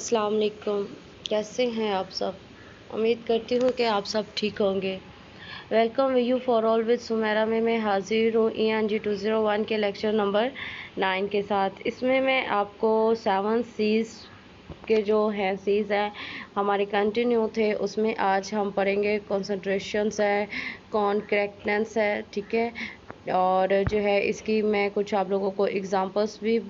अस्सलाम वालेकुम। कैसे हैं आप सब? उम्मीद करती हूँ कि आप सब ठीक होंगे। Welcome you for all with Sumera में मैं हाजिर हूँ ENG 201 के लेक्चर नंबर 9 के साथ। इसमें मैं आपको 7 सीज़ के जो हैं सीज़ हैं हमारे कंटिन्यू थे, उसमें आज हम पढ़ेंगे कॉन्सेंट्रेशंस है, करेक्टनेस है, ठीक है। और जो है इसकी मैं कुछ आप लोगों को एग्जांपल्स भी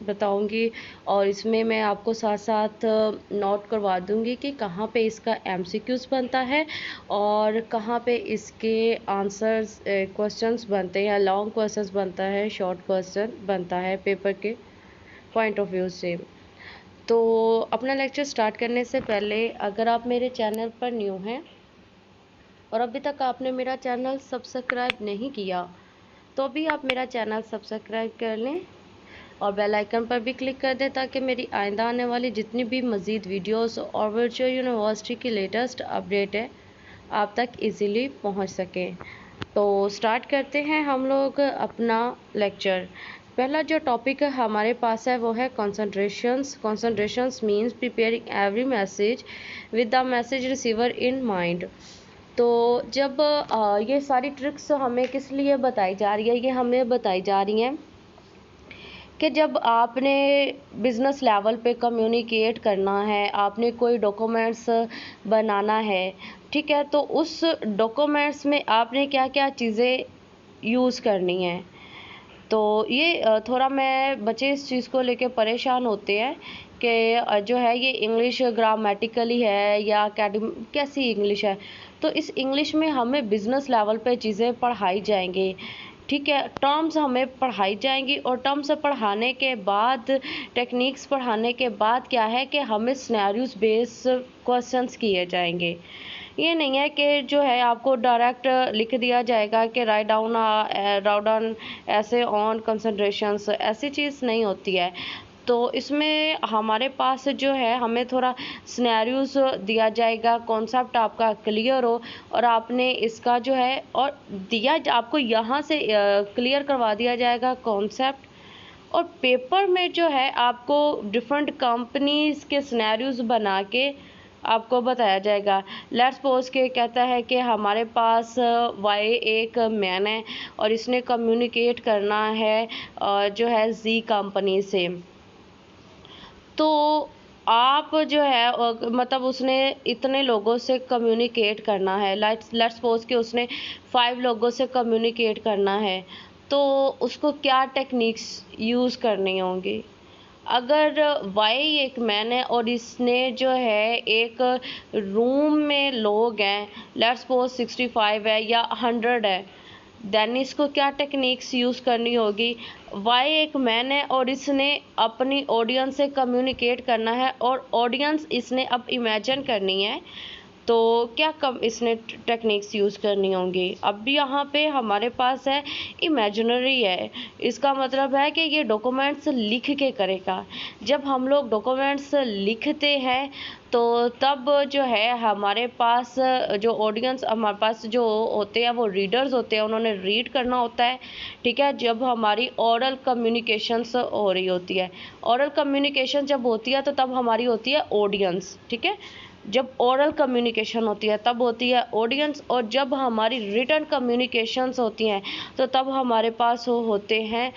बताऊंगी और इसमें मैं आपको साथ साथ नोट करवा दूंगी कि कहाँ पे इसका MCQs बनता है और कहाँ पे इसके आंसर्स क्वेश्चंस बनते हैं, लॉन्ग क्वेश्चंस बनता है, शॉर्ट क्वेश्चन बनता है पेपर के पॉइंट ऑफ व्यू से। तो अपना लेक्चर स्टार्ट करने से पहले अगर आप मेरे चैनल पर न्यू हैं और अभी तक आपने मेरा चैनल सब्सक्राइब नहीं किया तो अभी आप मेरा चैनल सब्सक्राइब कर लें और बेल आइकन पर भी क्लिक कर दें ताकि मेरी आइंदा आने वाली जितनी भी मज़ीद वीडियोस और वर्चुअल यूनिवर्सिटी की लेटेस्ट अपडेट है आप तक इजीली पहुंच सकें। तो स्टार्ट करते हैं हम लोग अपना लेक्चर। पहला जो टॉपिक हमारे पास है वो है concentrations means preparing every message with the message receiver in mind. तो जब ये सारी ट्रिक्स हमें किस लिए बताई जा रही है, ये हमें बताई जा रही हैं कि जब आपने बिज़नेस लेवल पे कम्युनिकेट करना है, आपने कोई डॉक्यूमेंट्स बनाना है, ठीक है, तो उस डॉक्यूमेंट्स में आपने क्या क्या चीज़ें यूज़ करनी है। तो ये थोड़ा मैं बच्चे इस चीज़ को लेके परेशान होते हैं कि जो है ये इंग्लिश ग्रामेटिकली है या कैसी इंग्लिश है। तो इस इंग्लिश में हमें बिज़नेस लेवल पे चीज़ें पढ़ाई जाएंगी, ठीक है, टर्म्स हमें पढ़ाई जाएंगी और टर्म्स पढ़ाने के बाद टेक्निक्स पढ़ाने के बाद क्या है कि हमें सिनेरियोज बेस क्वेश्चंस किए जाएंगे। ये नहीं है कि जो है आपको डायरेक्ट लिख दिया जाएगा कि राइट डाउन ऐसे ऑन कंसंट्रेशंस, ऐसी चीज़ नहीं होती है। तो इसमें हमारे पास जो है हमें थोड़ा सिनेरियोज दिया जाएगा, कॉन्सेप्ट आपका क्लियर हो और आपने इसका जो है और दिया आपको यहाँ से क्लियर करवा दिया जाएगा कॉन्सेप्ट और पेपर में जो है आपको डिफरेंट कंपनीज के सिनेरियोज बना के आपको बताया जाएगा। लेट्स सपोज के कहता है कि हमारे पास वाई एक मैन है और इसने कम्युनिकेट करना है जो है जी कंपनी से। तो आप जो है मतलब उसने इतने लोगों से कम्युनिकेट करना है, लेट्स सपोज कि उसने 5 लोगों से कम्युनिकेट करना है, तो उसको क्या टेक्निक्स यूज़ करनी होंगी। अगर वाई एक मैन है और इसने जो है एक रूम में लोग हैं, लेट्स सपोज 65 है या 100 है, देन इसको क्या टेक्निक्स यूज़ करनी होगी। वाई एक मैन है और इसने अपनी ऑडियंस से कम्युनिकेट करना है और ऑडियंस इसने अब इमेजिन करनी है, तो क्या कम इसने टेक्निक्स यूज़ करनी होंगी। अब भी यहाँ पे हमारे पास है इमेजिनरी है, इसका मतलब है कि ये डॉक्यूमेंट्स लिख के करेगा। जब हम लोग डॉक्यूमेंट्स लिखते हैं तो तब जो है हमारे पास जो ऑडियंस हमारे पास जो होते हैं वो रीडर्स होते हैं, उन्होंने रीड करना होता है, ठीक है। जब हमारी ओरल कम्युनिकेशंस हो रही होती है, ओरल कम्युनिकेशन जब होती है तो तब हमारी होती है ऑडियंस, ठीक है। जब ओरल कम्युनिकेशन होती है तब होती है ऑडियंस और जब हमारी रिटन कम्युनिकेशंस होती हैं तो तब हमारे पास होते हैं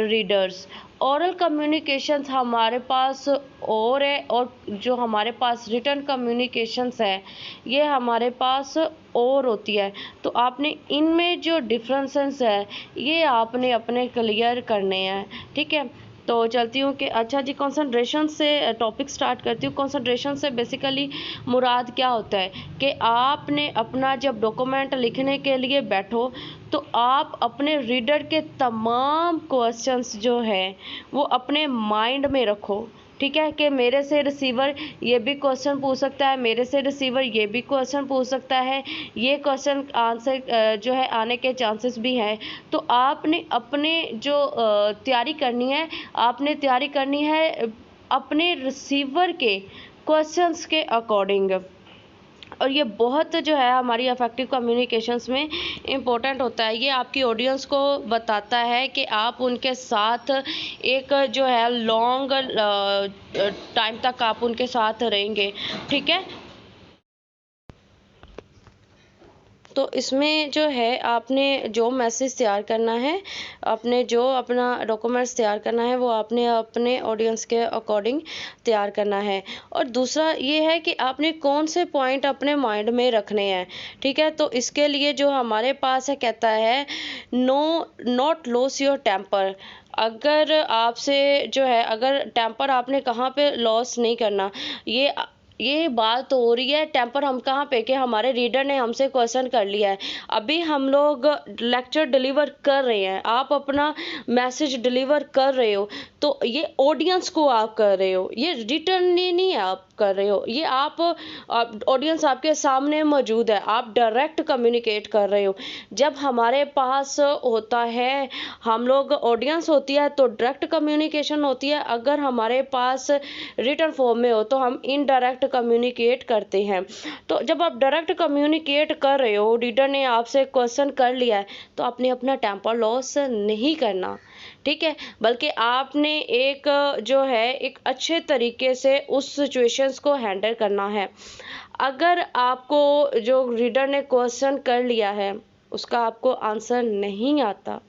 रीडर्स। ओरल कम्युनिकेशंस हमारे पास और है और जो हमारे पास रिटन कम्युनिकेशंस है ये हमारे पास और होती है। तो आपने इनमें जो डिफरेंसेस है ये आपने अपने क्लियर करने हैं, ठीक है। तो चलती हूँ कि अच्छा जी कंसंट्रेशन से टॉपिक स्टार्ट करती हूँ। कंसंट्रेशन से बेसिकली मुराद क्या होता है कि आपने अपना जब डॉक्यूमेंट लिखने के लिए बैठो तो आप अपने रीडर के तमाम क्वेश्चंस जो हैं वो अपने माइंड में रखो, ठीक है, कि मेरे से रिसीवर ये भी क्वेश्चन पूछ सकता है, मेरे से रिसीवर ये भी क्वेश्चन पूछ सकता है, ये क्वेश्चन आंसर जो है आने के चांसेस भी हैं। तो आपने अपने जो तैयारी करनी है, आपने तैयारी करनी है अपने रिसीवर के क्वेश्चंस के अकॉर्डिंग। और ये बहुत जो है हमारी अफेक्टिव कम्युनिकेशंस में इम्पोर्टेंट होता है। ये आपकी ऑडियंस को बताता है कि आप उनके साथ एक जो है लॉन्ग टाइम तक आप उनके साथ रहेंगे, ठीक है। तो इसमें जो है आपने जो मैसेज तैयार करना है, आपने जो अपना डॉक्यूमेंट्स तैयार करना है, वो आपने अपने ऑडियंस के अकॉर्डिंग तैयार करना है। और दूसरा ये है कि आपने कौन से पॉइंट अपने माइंड में रखने हैं, ठीक है। तो इसके लिए जो हमारे पास है, कहता है नॉट लॉस योर टेम्पर। अगर आपसे जो है, अगर टेम्पर आपने कहाँ पे लॉस नहीं करना, ये बात हो रही है टेम्पर हम कहाँ पे, कि हमारे रीडर ने हमसे क्वेश्चन कर लिया है, अभी हम लोग लेक्चर डिलीवर कर रहे हैं, आप अपना मैसेज डिलीवर कर रहे हो, तो ये ऑडियंस को आप कर रहे हो, ये रिटर्न नहीं है आप कर रहे हो, ये आप ऑडियंस आपके सामने मौजूद है, आप डायरेक्ट कम्युनिकेट कर रहे हो। जब हमारे पास होता है, हम लोग ऑडियंस होती है तो डायरेक्ट कम्युनिकेशन होती है, अगर हमारे पास रिटर्न फॉर्म में हो तो हम इनडायरेक्ट कम्युनिकेट करते हैं। तो जब आप डायरेक्ट कम्युनिकेट कर रहे हो, रीडर ने आपसे क्वेश्चन कर लिया है, तो आपने अपना टेम्पर लॉस नहीं करना, ठीक है, बल्कि आपने एक जो है एक अच्छे तरीके से उस सिचुएशंस को हैंडल करना है। अगर आपको जो रीडर ने क्वेश्चन कर लिया है उसका आपको आंसर नहीं आता,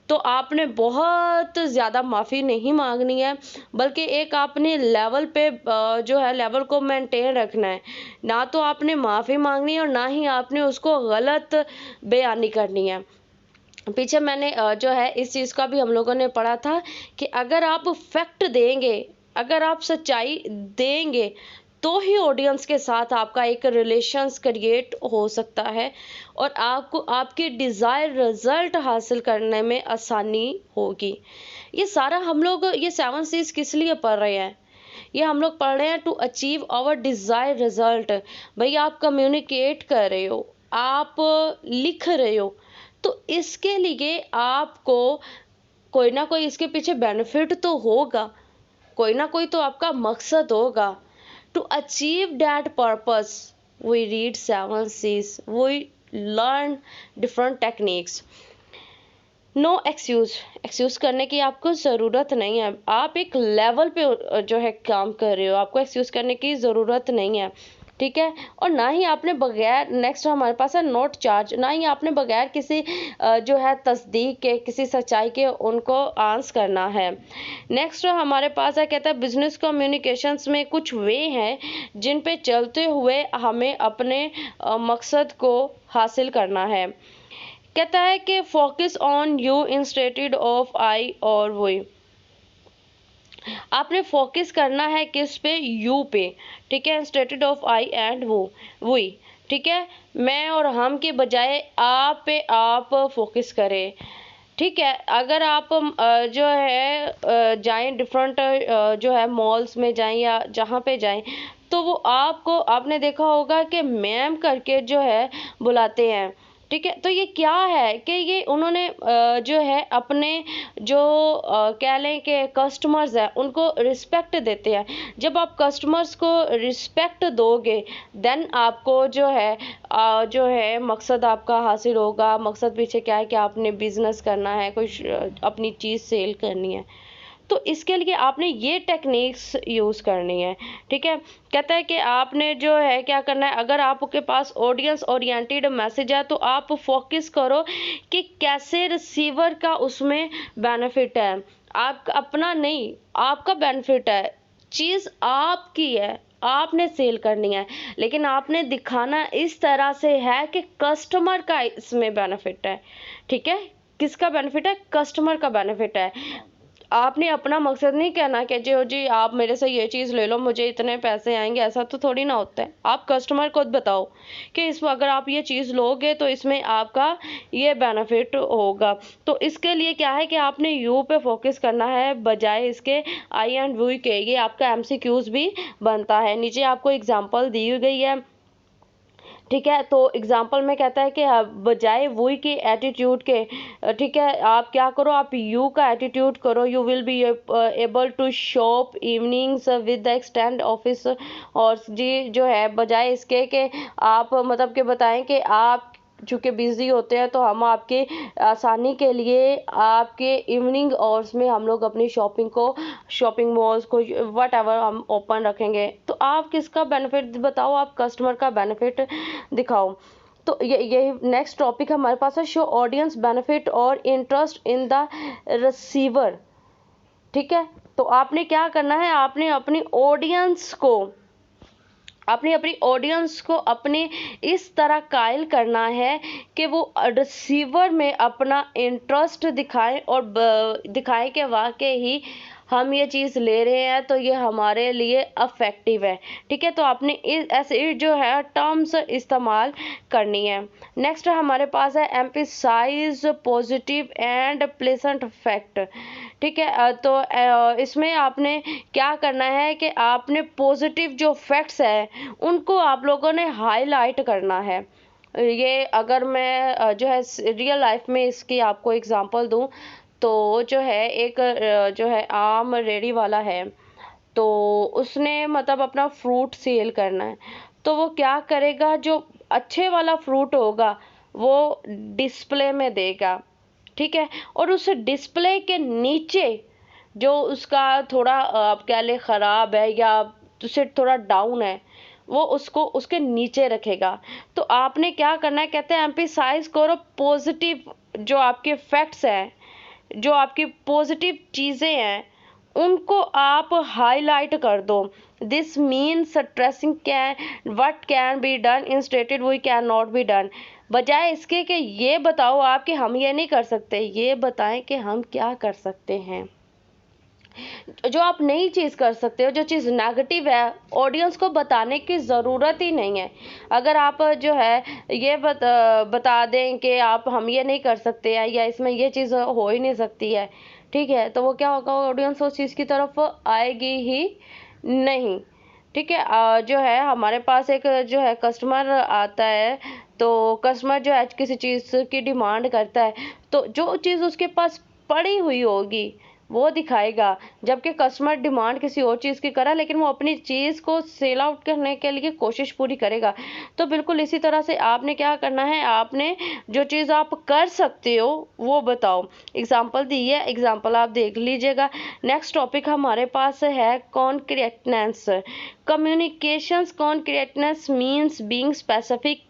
तो आपने बहुत ज़्यादा माफ़ी नहीं मांगनी है, बल्कि एक आपने लेवल पे जो है लेवल को मेंटेन रखना है। ना तो आपने माफ़ी मांगनी है और ना ही आपने उसको गलत बयानी करनी है। पीछे मैंने जो है इस चीज़ का भी हम लोगों ने पढ़ा था कि अगर आप फैक्ट देंगे, अगर आप सच्चाई देंगे, तो ही ऑडियंस के साथ आपका एक रिलेशंस क्रिएट हो सकता है और आपको आपके डिज़ायर रिजल्ट हासिल करने में आसानी होगी। ये सारा हम लोग ये 7 C's किस लिए पढ़ रहे हैं? ये हम लोग पढ़ रहे हैं to achieve our desire result. भाई आप कम्युनिकेट कर रहे हो, आप लिख रहे हो, तो इसके लिए आपको कोई ना कोई इसके पीछे बेनिफिट तो होगा, कोई ना कोई तो आपका मकसद होगा। To achieve that purpose, we read 7 C's, we learn different techniques. No excuse करने की आपको ज़रूरत नहीं है। आप एक लेवल पे जो है काम कर रहे हो, आपको एक्सक्यूज करने की ज़रूरत नहीं है, ठीक है। और ना ही आपने बगैर, नेक्स्ट हमारे पास है नोट चार्ज, ना ही आपने बगैर किसी जो है तस्दीक के, किसी सच्चाई के उनको आंस करना है। नेक्स्ट हमारे पास है, कहता है बिजनेस कम्युनिकेशंस में कुछ वे हैं जिन पे चलते हुए हमें अपने मकसद को हासिल करना है। कहता है कि focus on you instead of I और वी। आपने फोकस करना है किस पे? यू पे, ठीक है, इंस्टेड ऑफ आई एंड वो वी, ठीक है। मैं और हम के बजाय आप पे आप फोकस करें, ठीक है। अगर आप जो है जाएं डिफरेंट जो है मॉल्स में जाएं या जहाँ पे जाएं, तो वो आपको, आपने देखा होगा कि मैम करके जो है बुलाते हैं, ठीक है। तो ये क्या है कि ये उन्होंने जो है अपने जो कह लें कि कस्टमर्स हैं उनको रिस्पेक्ट देते हैं। जब आप कस्टमर्स को रिस्पेक्ट दोगे, देन आपको जो है मकसद आपका हासिल होगा। मकसद पीछे क्या है कि आपने बिजनेस करना है, कोई अपनी चीज़ सेल करनी है, तो इसके लिए आपने ये टेक्निक्स यूज़ करनी है, ठीक है। कहता है कि आपने जो है क्या करना है, अगर आपके पास ऑडियंस ओरिएंटेड मैसेज है तो आप फोकस करो कि कैसे रिसीवर का उसमें बेनिफिट है। आपका अपना नहीं, आपका बेनिफिट है, चीज़ आपकी है, आपने सेल करनी है, लेकिन आपने दिखाना इस तरह से है कि कस्टमर का इसमें बेनिफिट है, ठीक है। किसका बेनिफिट है? कस्टमर का बेनिफिट है। आपने अपना मकसद नहीं कहना कि जी आप मेरे से ये चीज़ ले लो, मुझे इतने पैसे आएंगे, ऐसा तो थोड़ी ना होता है। आप कस्टमर को बताओ कि इसमें अगर आप ये चीज़ लोगे तो इसमें आपका ये बेनिफिट होगा। तो इसके लिए क्या है कि आपने यू पे फोकस करना है बजाय इसके आई एंड वी के। ये आपका एमसीक्यूज भी बनता है। नीचे आपको एग्जांपल दी गई है ठीक है। तो एग्जाम्पल में कहता है कि बजाय वही के एटीट्यूड के, ठीक है, आप क्या करो, आप यू का एटीट्यूड करो। You will be able to shop evenings with the extend office. और जी जो है बजाय इसके कि आप मतलब कि बताएं कि आप चूँकि बिज़ी होते हैं तो हम आपके आसानी के लिए आपके इवनिंग आवर्स में हम लोग अपनी शॉपिंग मॉल्स को वट एवर हम ओपन रखेंगे। तो आप किसका बेनिफिट बताओ, आप कस्टमर का बेनिफिट दिखाओ। तो यही नेक्स्ट टॉपिक हमारे पास है, शो ऑडियंस बेनिफिट और इंटरेस्ट इन द रिसीवर। ठीक है। तो आपने क्या करना है, आपने अपनी ऑडियंस को अपने इस तरह कायल करना है कि वो रिसीवर में अपना इंटरेस्ट दिखाएं और दिखाएं कि वाकई ही हम ये चीज़ ले रहे हैं तो ये हमारे लिए अफेक्टिव है। ठीक है। तो आपने ऐसे जो है टर्म्स इस्तेमाल करनी है। नेक्स्ट हमारे पास है emphasize positive and pleasant fact. ठीक है। तो इसमें आपने क्या करना है कि आपने पॉजिटिव जो फैक्ट्स है उनको आप लोगों ने हाईलाइट करना है। ये अगर मैं जो है रियल लाइफ में इसकी आपको एग्जांपल दूं तो जो है एक जो है आम रेडी वाला है, तो उसने मतलब अपना फ्रूट सेल करना है। तो वो क्या करेगा, जो अच्छे वाला फ्रूट होगा वो डिस्प्ले में देगा। ठीक है। और उस डिस्प्ले के नीचे जो उसका थोड़ा आप कह ले ख़राब है या उससे थोड़ा डाउन है वो उसको उसके नीचे रखेगा। तो आपने क्या करना है, कहते हैं एम्फसाइज करो पॉजिटिव जो आपके फैक्ट्स हैं, जो आपकी पॉजिटिव चीज़ें हैं उनको आप हाईलाइट कर दो। This means stressing can what can be done instead we can not be done. बजाय इसके कि ये बताओ आप कि हम ये नहीं कर सकते, ये बताएं कि हम क्या कर सकते हैं। जो आप नई चीज़ कर सकते हो, जो चीज़ नेगेटिव है, ऑडियंस को बताने की ज़रूरत ही नहीं है। अगर आप जो है ये बता दें कि आप हम ये नहीं कर सकते हैं या इसमें ये चीज़ हो ही नहीं सकती है, ठीक है, तो वो क्या होगा, ऑडियंस उस चीज़ की तरफ आएगी ही नहीं। ठीक है। जो है हमारे पास एक जो है कस्टमर आता है, तो कस्टमर जो है किसी चीज़ की डिमांड करता है तो जो चीज़ उसके पास पड़ी हुई होगी वो दिखाएगा, जबकि कस्टमर डिमांड किसी और चीज़ की करा लेकिन वो अपनी चीज़ को सेल आउट करने के लिए कोशिश पूरी करेगा। तो बिल्कुल इसी तरह से आपने क्या करना है, आपने जो चीज़ आप कर सकते हो वो बताओ। एग्जाम्पल दी है, एग्जाम्पल आप देख लीजिएगा। नेक्स्ट टॉपिक हमारे पास है concreteness. Communications concreteness means being specific.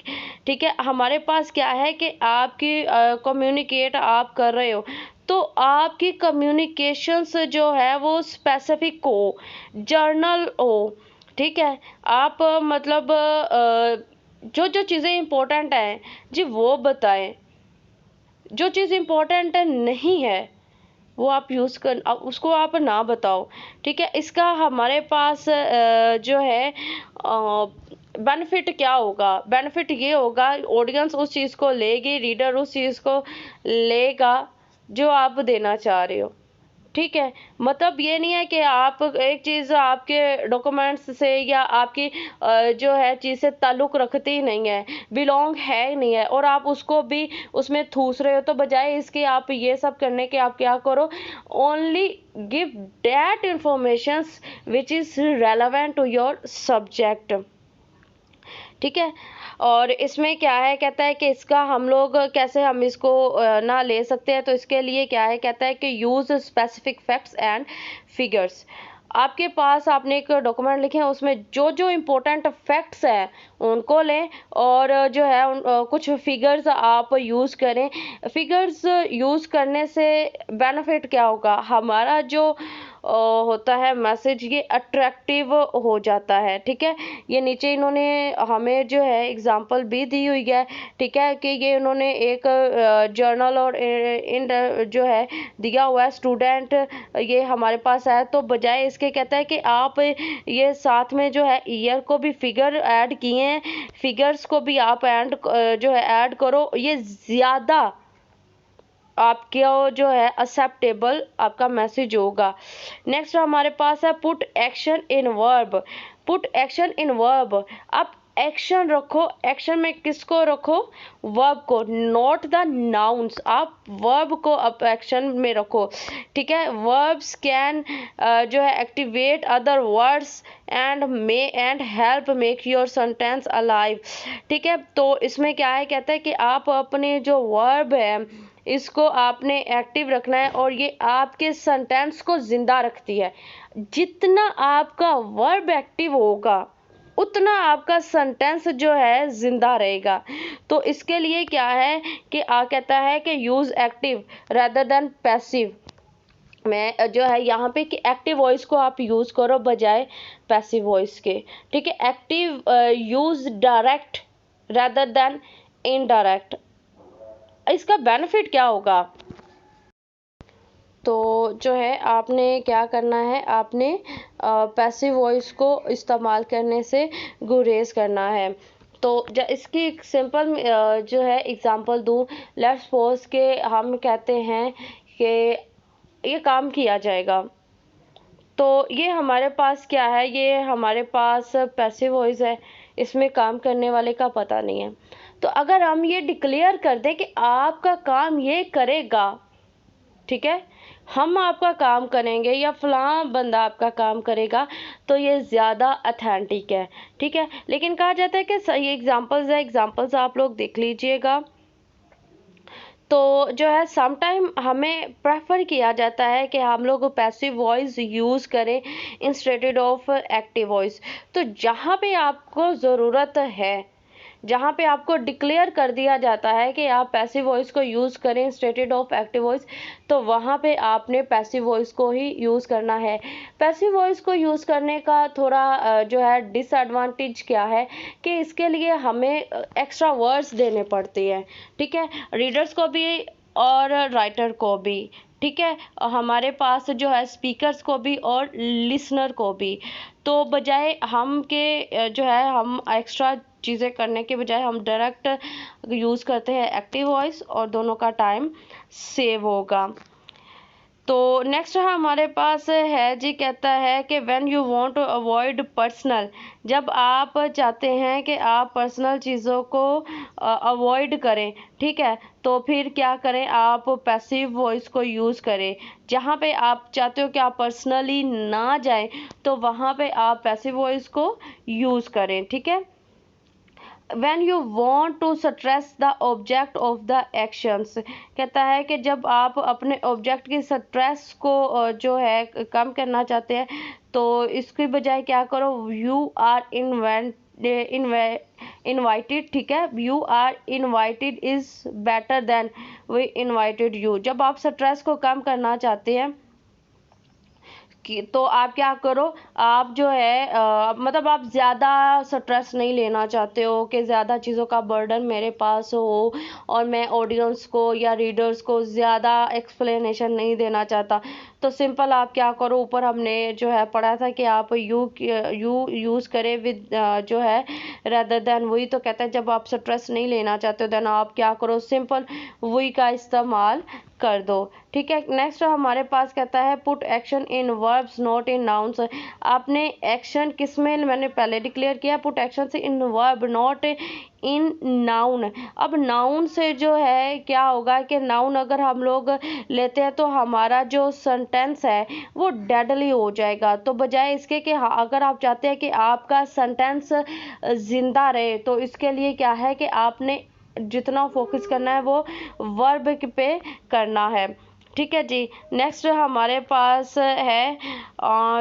ठीक है। हमारे पास क्या है कि आपकी कम्युनिकेट आप कर रहे हो तो आपकी कम्युनिकेशंस जो है वो स्पेसिफिक हो, जर्नल हो। ठीक है। आप मतलब जो जो चीज़ें इम्पोर्टेंट हैं जी वो बताएं, जो चीज़ इम्पोर्टेंट नहीं है वो आप उसको आप ना बताओ। ठीक है। इसका हमारे पास जो है बेनिफिट क्या होगा, बेनिफिट ये होगा ऑडियंस उस चीज़ को लेगी, रीडर उस चीज़ को लेगा जो आप देना चाह रहे हो। ठीक है। मतलब ये नहीं है कि आप एक चीज़ आपके डॉक्यूमेंट्स से या आपकी जो है चीज़ से ताल्लुक़ रखती ही नहीं है, बिलोंग है ही नहीं है और आप उसको भी उसमें ठूस रहे हो। तो बजाय इसके आप ये सब करने के आप क्या करो, only give that informations which is relevant to your subject. ठीक है। और इसमें क्या है, कहता है कि इसका हम लोग कैसे हम इसको ना ले सकते हैं, तो इसके लिए क्या है, कहता है कि use specific facts and figures. आपके पास आपने एक डॉक्यूमेंट लिखे हैं उसमें जो जो इम्पोर्टेंट फैक्ट्स हैं उनको लें और जो है कुछ फिगर्स आप यूज़ करें। फिगर्स यूज़ करने से बेनिफिट क्या होगा, हमारा जो होता है मैसेज ये अट्रैक्टिव हो जाता है। ठीक है। ये नीचे इन्होंने हमें जो है एग्जांपल भी दी हुई है। ठीक है, कि ये इन्होंने एक जर्नल और इन जो है दिया हुआ है, स्टूडेंट ये हमारे पास है। तो बजाय इसके कहता है कि आप ये साथ में जो है ईयर को भी फिगर ऐड किए हैं, फिगर्स को भी आप जो है ऐड करो, ये ज़्यादा आपके जो है एक्सेप्टेबल आपका मैसेज होगा। नेक्स्ट हमारे पास है put action in verb. Put action in verb. आप एक्शन रखो। एक्शन में किसको रखो? वर्ब को, नॉट द नाउन्स। आप वर्ब को अब एक्शन में रखो, ठीक है। वर्ब्स कैन जो है activate other words and help make your sentence alive, ठीक है। तो इसमें क्या है, कहता है कि आप अपने जो वर्ब है इसको आपने एक्टिव रखना है और ये आपके सेंटेंस को जिंदा रखती है। जितना आपका वर्ब एक्टिव होगा उतना आपका सेंटेंस जो है जिंदा रहेगा। तो इसके लिए क्या है कि कहता है कि use active rather than passive. मैं जो है यहाँ पे कि एक्टिव वॉइस को आप यूज करो बजाय पैसिव वॉइस के, ठीक है। Active use direct rather than indirect. इसका बेनिफिट क्या होगा? तो जो है आपने क्या करना है, आपने पैसिव वॉइस को इस्तेमाल करने से गुरेज करना है। तो इसकी एक सिंपल जो है एग्जांपल दूँ। लेट्स सपोज के हम कहते हैं कि ये काम किया जाएगा, तो ये हमारे पास क्या है, ये हमारे पास पैसिव वॉइस है, इसमें काम करने वाले का पता नहीं है। तो अगर हम ये डिक्लेयर कर दें कि आपका काम ये करेगा, ठीक है, हम आपका काम करेंगे या फलां बंदा आपका काम करेगा, तो ये ज़्यादा अथेंटिक है, ठीक है। लेकिन कहा जाता है कि ये एग्जांपल्स है, एग्जांपल्स आप लोग देख लीजिएगा। तो जो है समटाइम हमें प्रेफर किया जाता है कि हम लोग पैसिव वॉइस यूज़ करें इंस्टेड ऑफ एक्टिव वॉइस। तो जहाँ पे आपको ज़रूरत है, जहाँ पे आपको डिक्लेयर कर दिया जाता है कि आप पैसिव वॉइस को यूज़ करें इंस्टेड ऑफ एक्टिव वॉइस, तो वहाँ पे आपने पैसिव वॉइस को ही यूज़ करना है। पैसिव वॉइस को यूज़ करने का थोड़ा जो है डिसएडवांटेज क्या है कि इसके लिए हमें एक्स्ट्रा वर्ड्स देने पड़ते हैं, ठीक है, रीडर्स को भी और राइटर को भी, ठीक है, हमारे पास जो है स्पीकर्स को भी और लिसनर को भी। तो बजाय हम के जो है हम एक्स्ट्रा चीज़ें करने के बजाय हम डायरेक्ट यूज़ करते हैं एक्टिव वॉइस और दोनों का टाइम सेव होगा। तो नेक्स्ट हमारे पास है जी, कहता है कि when you want to avoid personal, जब आप चाहते हैं कि आप पर्सनल चीज़ों को अवॉइड करें, ठीक है, तो फिर क्या करें, आप पैसिव वॉइस को यूज़ करें। जहाँ पे आप चाहते हो कि आप पर्सनली ना जाएं, तो वहाँ पे आप पैसिव वॉइस को यूज़ करें, ठीक है। when you want to stress the object of the actions, कहता है कि जब आप अपने ऑब्जेक्ट की स्ट्रेस को जो है कम करना चाहते हैं, तो इसकी बजाय क्या करो, यू आर इनवाइटेड, ठीक है, you are invited is better than we invited you. जब आप स्ट्रेस को कम करना चाहते हैं तो आप क्या करो, आप जो है मतलब आप ज़्यादा स्ट्रेस नहीं लेना चाहते हो कि ज़्यादा चीज़ों का बर्डन मेरे पास हो और मैं ऑडियंस को या रीडर्स को ज़्यादा एक्सप्लेनेशन नहीं देना चाहता, तो सिंपल आप क्या करो, ऊपर हमने जो है पढ़ा था कि आप यू यूज़ करें विद जो है रेदर देन वही। तो कहता है जब आप स्ट्रेस नहीं लेना चाहते हो देन आप क्या करो, सिंपल वही का इस्तेमाल कर दो, ठीक है। नेक्स्ट हमारे पास कहता है put action in verbs not in nouns. आपने एक्शन किस में, मैंने पहले डिक्लेयर किया, पुट एक्शन से इन वर्ब नॉट इन नाउन। अब नाउन से जो है क्या होगा कि नाउन अगर हम लोग लेते हैं तो हमारा जो सेंटेंस है वो डेडली हो जाएगा। तो बजाय इसके कि अगर आप चाहते हैं कि आपका सेंटेंस जिंदा रहे, तो इसके लिए क्या है कि आपने जितना फोकस करना है वो वर्ब पे करना है, ठीक है जी। नेक्स्ट हमारे पास है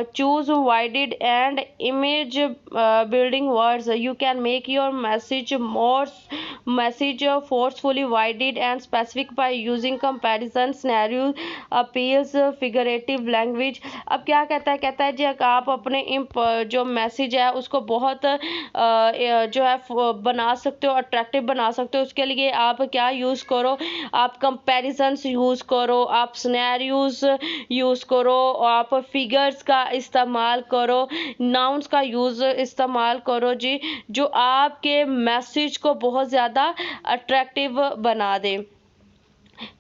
choose vivid and image building words. You can make your message forcefully vivid and specific by using comparison scenario appeals figurative language. अब क्या कहता है जी, आप अपने जो मैसेज है उसको बहुत जो है बना सकते हो, अट्रैक्टिव बना सकते हो। उसके लिए आप क्या यूज़ करो, आप कंपैरिजन्स यूज़ करो, आप सिनेरियोज यूज़ करो, आप फिगर्स का इस्तेमाल करो, नाउन्स का यूज़ इस्तेमाल करो जी, जो आपके मैसेज को बहुत ज़्यादा अट्रैक्टिव बना दे।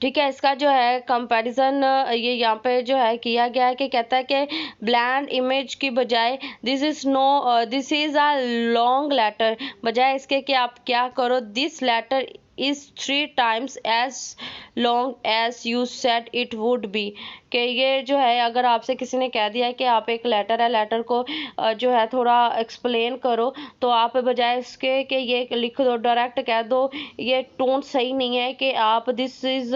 ठीक है, इसका जो है कंपैरिजन ये यहाँ पे जो है किया गया है कि कहता है कि ब्लैंड इमेज की बजाय this is a long letter, बजाय इसके कि आप क्या करो, this letter is 3 times as long as you said it would be, कि ये जो है अगर आपसे किसी ने कह दिया है कि आप एक लेटर है, लेटर को जो है थोड़ा एक्सप्लेन करो, तो आप बजाय इसके कि ये लिख दो, डायरेक्ट कह दो, ये टोन सही नहीं है कि आप दिस इज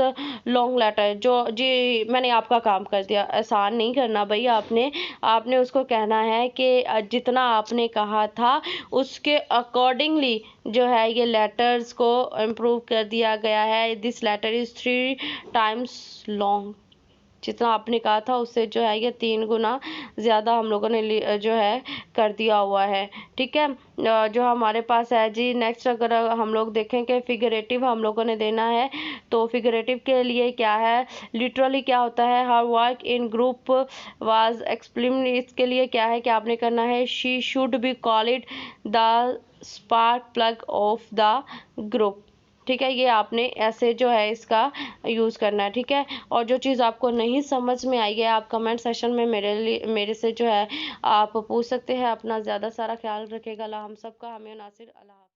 लॉन्ग लेटर, जो जी मैंने आपका काम कर दिया। एहसान नहीं करना भाई, आपने उसको कहना है कि जितना आपने कहा था उसके अकॉर्डिंगली जो है ये लेटर्स को इम्प्रूव कर दिया गया है। This letter is 3 times long, जितना आपने कहा था उससे जो है ये 3 गुना ज़्यादा हम लोगों ने जो है कर दिया हुआ है। ठीक है, जो हमारे पास है जी नेक्स्ट, अगर हम लोग देखें कि फिगरेटिव हम लोगों ने देना है, तो फिगरेटिव के लिए क्या है, लिटरली क्या होता है, her work in group was explain, इसके लिए क्या है कि आपने करना है, she should be call it the spark plug of the group. ठीक है, ये आपने ऐसे जो है इसका यूज़ करना है। ठीक है, और जो चीज़ आपको नहीं समझ में आई है आप कमेंट सेशन में मेरे से जो है आप पूछ सकते हैं। अपना ज़्यादा सारा ख्याल रखिएगा। अल्लाह हम सबका, हमें नासिर, अल्लाह।